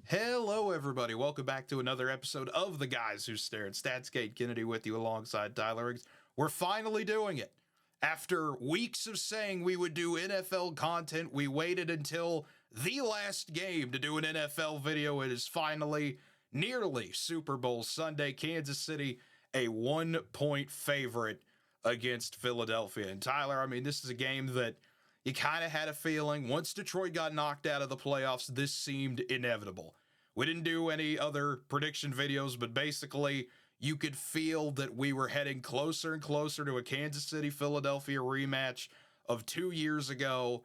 Hello, everybody. Welcome back to another episode of The Guys Who Stare at Stats. Cade Kennedy with you alongside Tyler Riggs. We're finally doing it. After weeks of saying we would do NFL content, we waited until the last game to do an NFL video. It is finally nearly Super Bowl Sunday. Kansas City, a 1-point favorite against Philadelphia. And Tyler, I mean, this is a game that you kind of had a feeling once Detroit got knocked out of the playoffs, this seemed inevitable. We didn't do any other prediction videos, but basically, you could feel that we were heading closer and closer to a Kansas City Philadelphia rematch of 2 years ago.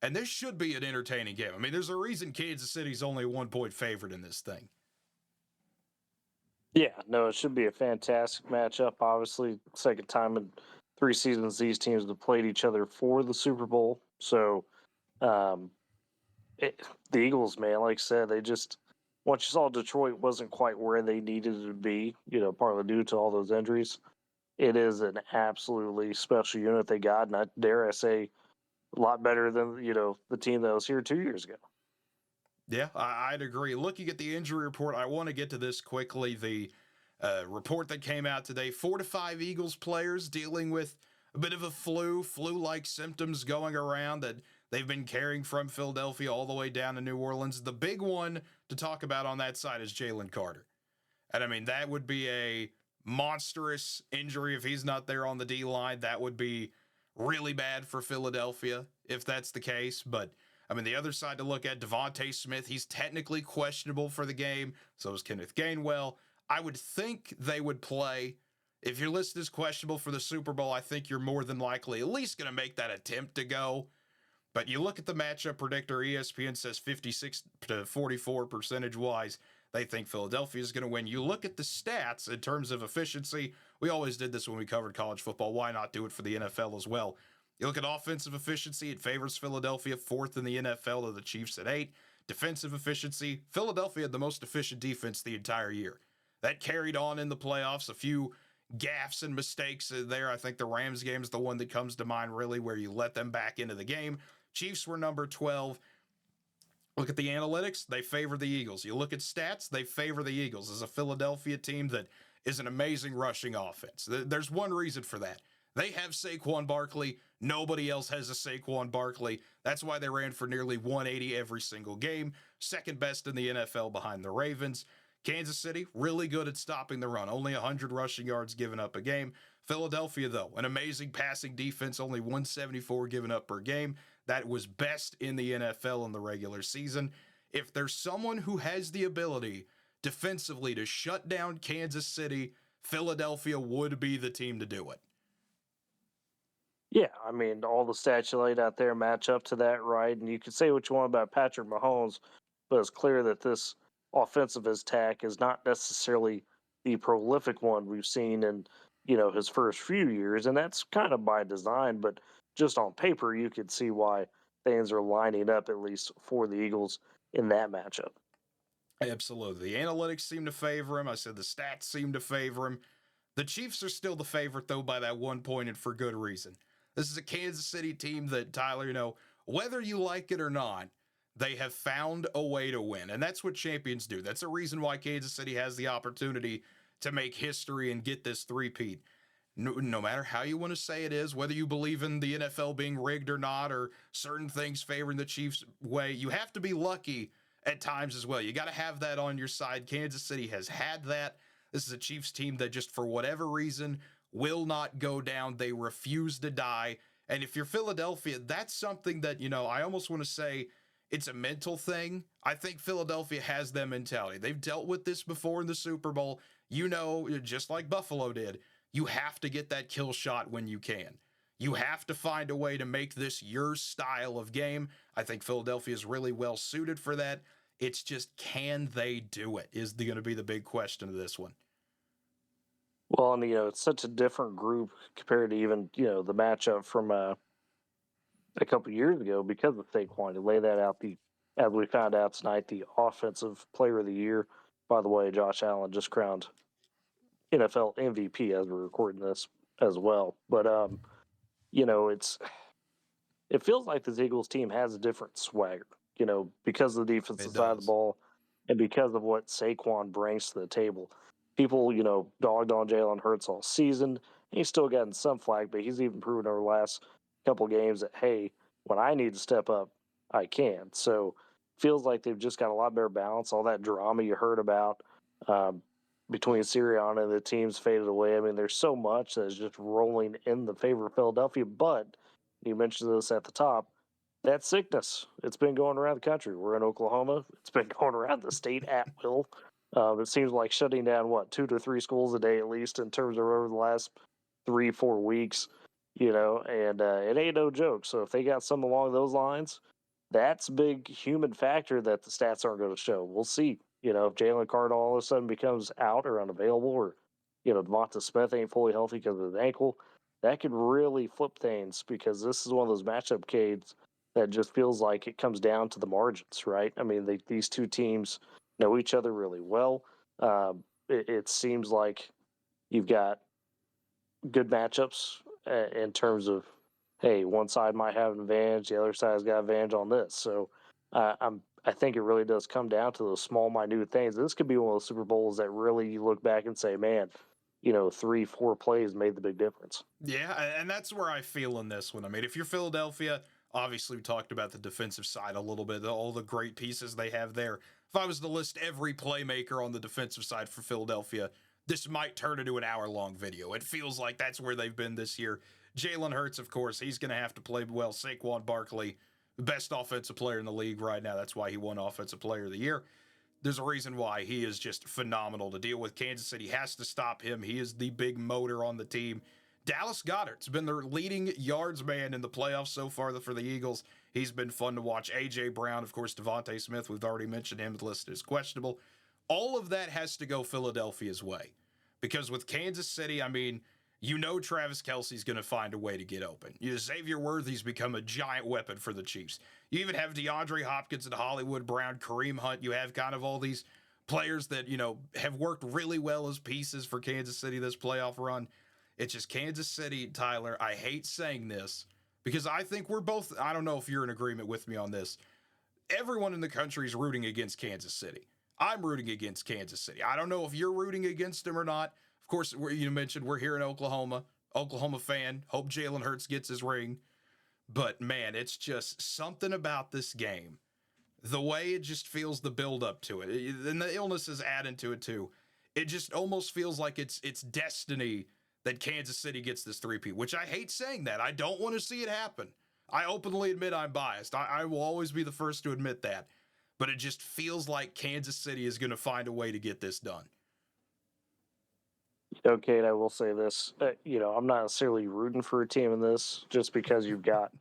And this should be an entertaining game. I mean, there's a reason Kansas City's only a 1-point favorite in this thing. Yeah, no, it should be a fantastic matchup. Obviously, second time in 3 seasons these teams have played each other for the Super Bowl. So, um, the Eagles, man, like I said, they just once you saw Detroit wasn't quite where they needed it to be, partly due to all those injuries. It is an absolutely special unit they got, and I dare I say, a lot better than the team that was here 2 years ago. Yeah, I'd agree. Looking at the injury report, I want to get to this quickly. The report that came out today, 4 to 5 Eagles players dealing with a bit of a flu-like symptoms going around that they've been carrying from Philadelphia all the way down to New Orleans. The big one to talk about on that side is Jalen Carter. And I mean, that would be a monstrous injury if he's not there on the D line. That would be really bad for Philadelphia if that's the case. But I mean, the other side to look at, Devontae Smith, he's technically questionable for the game. So is Kenneth Gainwell. I would think they would play. If you're listed as questionable for the Super Bowl, I think you're more than likely at least going to make that attempt to go. But you look at the matchup predictor, ESPN says 56 to 44 percentage wise. They think Philadelphia is going to win. You look at the stats in terms of efficiency. We always did this when we covered college football. Why not do it for the NFL as well? You look at offensive efficiency, it favors Philadelphia, fourth in the NFL to the Chiefs at 8. Defensive efficiency, Philadelphia had the most efficient defense the entire year. That carried on in the playoffs. A few gaffes and mistakes there. I think the Rams game is the one that comes to mind, really, where you let them back into the game. Chiefs were number 12. Look at the analytics, they favor the Eagles. You look at stats, they favor the Eagles as a Philadelphia team that is an amazing rushing offense. There's one reason for that. They have Saquon Barkley. Nobody else has a Saquon Barkley. That's why they ran for nearly 180 every single game. Second best in the NFL behind the Ravens. Kansas City, really good at stopping the run. Only 100 rushing yards given up a game. Philadelphia, though, an amazing passing defense, only 174 given up per game. That was best in the NFL in the regular season. If there's someone who has the ability defensively to shut down Kansas City, Philadelphia would be the team to do it. Yeah, I mean, all the stats you laid out there match up to that, right? And you can say what you want about Patrick Mahomes, but it's clear that this offensive attack is not necessarily the prolific one we've seen in, his first few years. And that's kind of by design, but just on paper, you could see why things are lining up, at least for the Eagles, in that matchup. Absolutely. The analytics seem to favor him. I said the stats seem to favor him. The Chiefs are still the favorite, though, by that 1 point, and for good reason. This is a Kansas City team that, Tyler, whether you like it or not, they have found a way to win. And that's what champions do. That's a reason why Kansas City has the opportunity to make history and get this three-peat. No matter how you want to say it is, whether you believe in the NFL being rigged or not, or certain things favoring the Chiefs' way, you have to be lucky at times as well. You got to have that on your side. Kansas City has had that. This is a Chiefs team that just for whatever reason will not go down. They refuse to die. And if you're Philadelphia, that's something that, I almost want to say it's a mental thing. I think Philadelphia has that mentality. They've dealt with this before in the Super Bowl. Just like Buffalo did, you have to get that kill shot when you can. You have to find a way to make this your style of game. I think Philadelphia is really well suited for that. It's just, can they do it, is going to be the big question of this one. Well, and it's such a different group compared to even the matchup from a couple years ago because of Saquon. To lay that out, as we found out tonight, the offensive player of the year. By the way, Josh Allen just crowned NFL MVP as we're recording this as well. But it feels like this Eagles team has a different swagger. Because of the defensive side of the ball, and because of what Saquon brings to the table. People, dogged on Jalen Hurts all season. He's still gotten some flack, but he's even proven over the last couple games that, hey, when I need to step up, I can. So feels like they've just got a lot better balance. All that drama you heard about um, between Sirianni and the teams faded away. I mean, there's so much that is just rolling in the favor of Philadelphia. But you mentioned this at the top, that sickness. It's been going around the country. We're in Oklahoma. It's been going around the state at will. It seems like shutting down, 2 to 3 schools a day at least in terms of over the last 3-4 weeks, and it ain't no joke. So if they got something along those lines, that's a big human factor that the stats aren't going to show. We'll see. If Jalen Cardinal all of a sudden becomes out or unavailable, or Devonta Smith ain't fully healthy because of his ankle, that could really flip things because this is one of those matchup Cades that just feels like it comes down to the margins, right? I mean, these two teams know each other really well. It seems like you've got good matchups in terms of, hey, one side might have an advantage, the other side's got advantage on this. So I think it really does come down to those small, minute things. This could be one of those Super Bowls that really you look back and say, man, 3-4 plays made the big difference. Yeah, and that's where I feel in this one. I mean, if you're Philadelphia, obviously we talked about the defensive side a little bit, all the great pieces they have there. If I was to list every playmaker on the defensive side for Philadelphia, this might turn into an hour-long video. It feels like that's where they've been this year. Jalen Hurts, of course, he's going to have to play well. Saquon Barkley, the best offensive player in the league right now. That's why he won Offensive Player of the Year. There's a reason why he is just phenomenal to deal with. Kansas City has to stop him. He is the big motor on the team. Dallas Goedert's been their leading yards man in the playoffs so far for the Eagles. He's been fun to watch. A.J. Brown, of course, Devontae Smith, we've already mentioned him, listed as questionable. All of that has to go Philadelphia's way. Because with Kansas City, I mean, Travis Kelce's going to find a way to get open. Xavier Worthy's become a giant weapon for the Chiefs. You even have DeAndre Hopkins and Hollywood Brown, Kareem Hunt. You have kind of all these players that, have worked really well as pieces for Kansas City this playoff run. It's just Kansas City, Tyler. I hate saying this because I think we're both, I don't know if you're in agreement with me on this. Everyone in the country is rooting against Kansas City. I'm rooting against Kansas City. I don't know if you're rooting against them or not. Of course, you mentioned we're here in Oklahoma. Oklahoma fan. Hope Jalen Hurts gets his ring. But man, it's just something about this game. The way it just feels the build up to it. And the illness is added to it too. It just almost feels like it's destiny that Kansas City gets this three-peat, which I hate saying that. I don't want to see it happen. I openly admit I'm biased. I will always be the first to admit that. But it just feels like Kansas City is going to find a way to get this done. Kate, I will say this. I'm not necessarily rooting for a team in this just because you've got,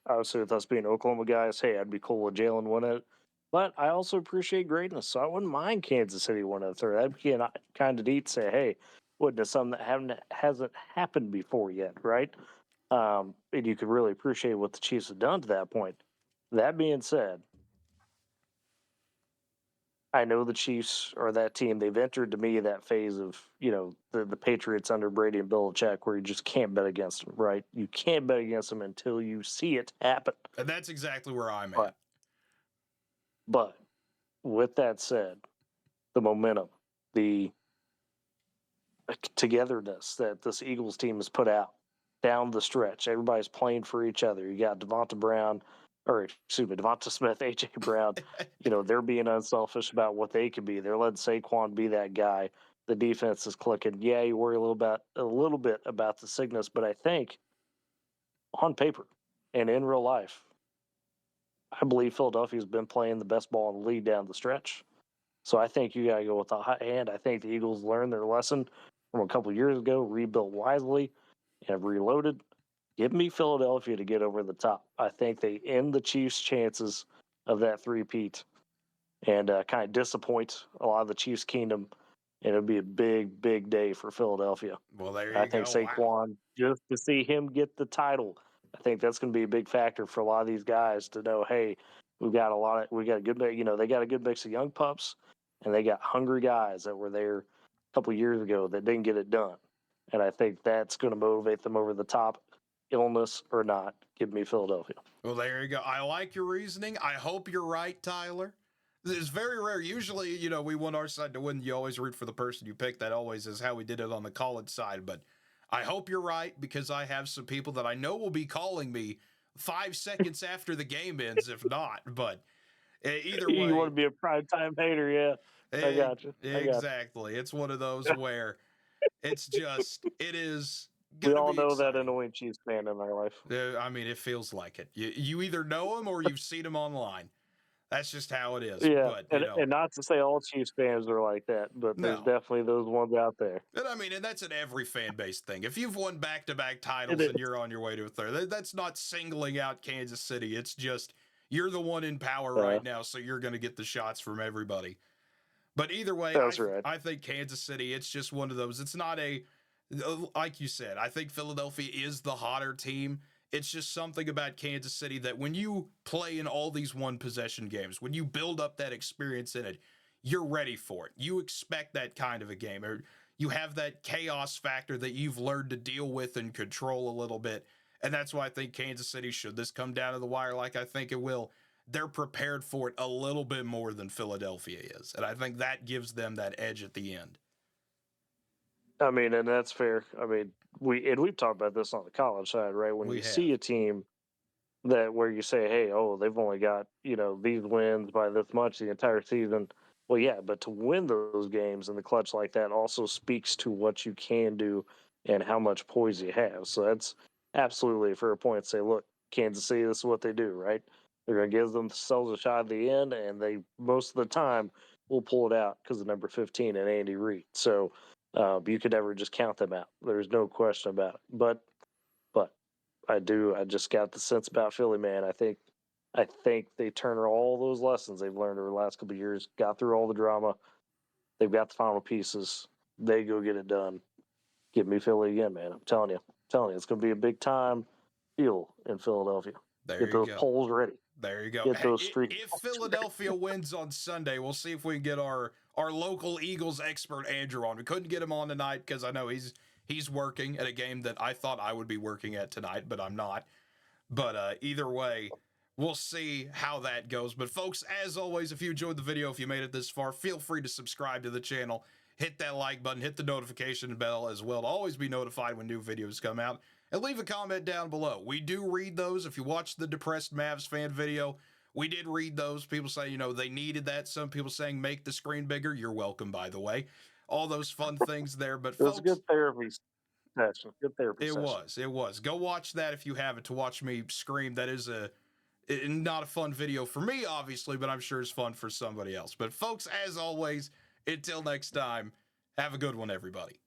obviously with us being Oklahoma guys, hey, I'd be cool with Jalen winning it. But I also appreciate greatness, so I wouldn't mind Kansas City winning the third. That'd be kind of neat to say, hey, wouldn't have something that hasn't happened before yet, right? And you could really appreciate what the Chiefs have done to that point. That being said, I know the Chiefs are that team. They've entered to me that phase of, the Patriots under Brady and Belichick where you just can't bet against them, right? You can't bet against them until you see it happen. And that's exactly where I'm But, at. but with that said, the momentum, the togetherness that this Eagles team has put out down the stretch, everybody's playing for each other. You got Devonta Smith, A.J. Brown, they're being unselfish about what they could be. They're letting Saquon be that guy. The defense is clicking. Yeah, you worry a little bit about the sickness, but I think on paper and in real life, I believe Philadelphia's been playing the best ball in the league down the stretch. So I think you got to go with the hot hand. I think the Eagles learned their lesson from a couple of years ago, rebuilt wisely, and have reloaded. Give me Philadelphia to get over the top. I think they end the Chiefs' chances of that three-peat and kind of disappoint a lot of the Chiefs' kingdom. And it'll be a big, big day for Philadelphia. Well, there I you think go. Saquon, Wow. just to see him get the title, I think that's going to be a big factor for a lot of these guys to know, hey, we got a good, they got a good mix of young pups and they got hungry guys that were there a couple of years ago that didn't get it done. And I think that's going to motivate them over the top, illness or not. Give me Philadelphia. Well, there you go. I like your reasoning. I hope you're right, Tyler. It's very rare. Usually, we want our side to win. You always root for the person you pick. That always is how we did it on the college side. But I hope you're right, because I have some people that I know will be calling me 5 seconds after the game ends, if not. But either You want way, to be a primetime hater, yeah. I got you. I got you. exactly. It's one of those where it is We going to all be know that exciting. annoying Chiefs fan in our life. I mean, it feels like it. You either know them or you've seen them online. That's just how it is. Yeah, But, and not to say all Chiefs fans are like that, but there's no. definitely those ones out there. And I mean, and that's an every fan base thing. If you've won back to back It titles and is. you're on your way to a third, that's not singling out Kansas City. It's just you're the one in power Yeah, right now, so you're going to get the shots from everybody. But either way, that's right. I think Kansas City, it's just one of those. It's not like you said, I think Philadelphia is the hotter team. It's just something about Kansas City that when you play in all these one possession games, when you build up that experience in it, you're ready for it. You expect that kind of a game, or you have that chaos factor that you've learned to deal with and control a little bit. And that's why I think Kansas City, should this come down to the wire like I think it will, they're prepared for it a little bit more than Philadelphia is. And I think that gives them that edge at the end. I mean, and that's fair. I mean, we've talked about this on the college side, right? When We you have. see a team that where you say, "Hey, oh, they've only got these wins by this much the entire season." Well, yeah, but to win those games in the clutch like that also speaks to what you can do and how much poise you have. So that's absolutely a fair point. Say, look, Kansas City, this is what they do, right? They're going to give themselves a shot at the end, and they most of the time will pull it out because of number 15 and Andy Reid. So you could never just count them out. There's no question about it. But I do. I just got the sense about Philly, man. I think they turn all those lessons they've learned over the last couple of years, got through all the drama. They've got the final pieces. They go get it done. Give me Philly again, man. I'm telling you. It's going to be a big time deal in Philadelphia. There Get you those go. polls ready. There you go. Get Hey, those street if polls ready. Philadelphia wins on Sunday, we'll see if we can get our local Eagles expert Andrew on. We couldn't get him on tonight because I know he's working at a game that I thought I would be working at tonight, but I'm not. But either way, we'll see how that goes. But folks, as always, if you enjoyed the video, if you made it this far, feel free to subscribe to the channel. Hit that like button, hit the notification bell as well to always be notified when new videos come out. And leave a comment down below. We do read those. If you watched the Depressed Mavs fan video, we did read those. People say, they needed that. Some people saying make the screen bigger. You're welcome, by the way. All those fun things there. But It was a folks, good therapy session. Good therapy it session. was. It was. Go watch that if you haven't, to watch me scream. That is not a fun video for me, obviously, but I'm sure it's fun for somebody else. But folks, as always, until next time, have a good one, everybody.